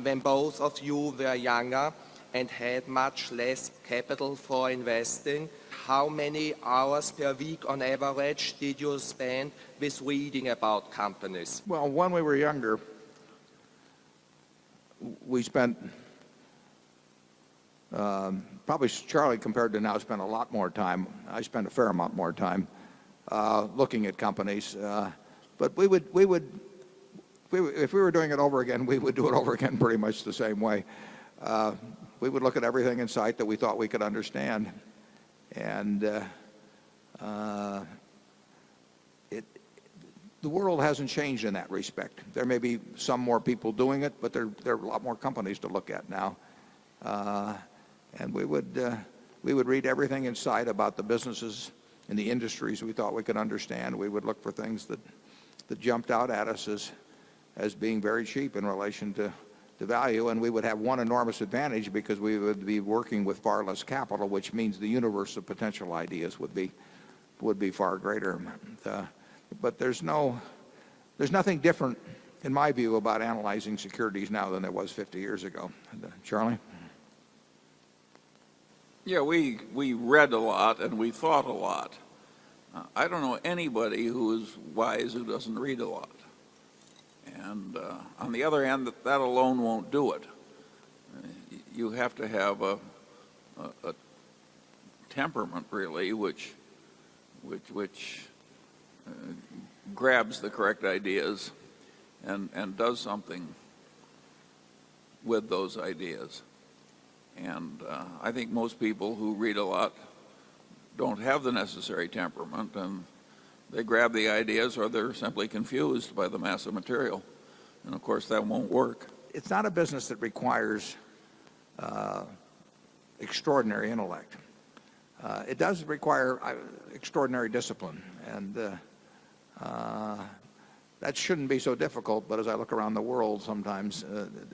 when both of you were younger and had much less capital for investing, how many hours per week on average did you spend with reading about companies? Well, when we were younger, we spent, probably Charlie compared to now spent a lot more time. I spent a fair amount more time looking at companies. But if we were doing it over again, we would do it over again pretty much the same way. We would look at everything in sight that we thought we could understand. And the world hasn't changed in that respect. There may be some more people doing it, but there are a lot more companies to look at now. And we would read everything in sight about the businesses in the industries we thought we could understand. We would look for things that jumped out at us as being very cheap in relation to value, and we would have one enormous advantage because we would be working with far less capital, which means the universe of potential ideas would be far greater. But there's nothing different, in my view, about analyzing securities now than there was 50 years ago. Charlie? Yeah, we read a lot and we thought a lot. I don't know anybody who is wise who doesn't read a lot. And on the other hand, that alone won't do it. You have to have a temperament, really, which grabs the correct ideas and does something with those ideas. And I think most people who read a lot don't have the necessary temperament, and they grab the ideas or they're simply confused by the mass of material. And of course that won't work. It's not a business that requires extraordinary intellect. It does require extraordinary discipline, and that shouldn't be so difficult, but as I look around the world sometimes,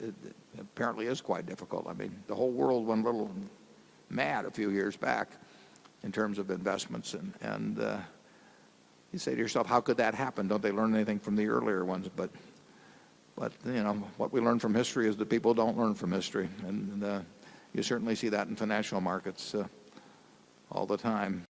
it apparently is quite difficult. I mean, the whole world went a little mad a few years back in terms of investments, and you say to yourself, how could that happen? Don't they learn anything from the earlier ones? But you know, what we learn from history is that people don't learn from history, and you certainly see that in financial markets all the time.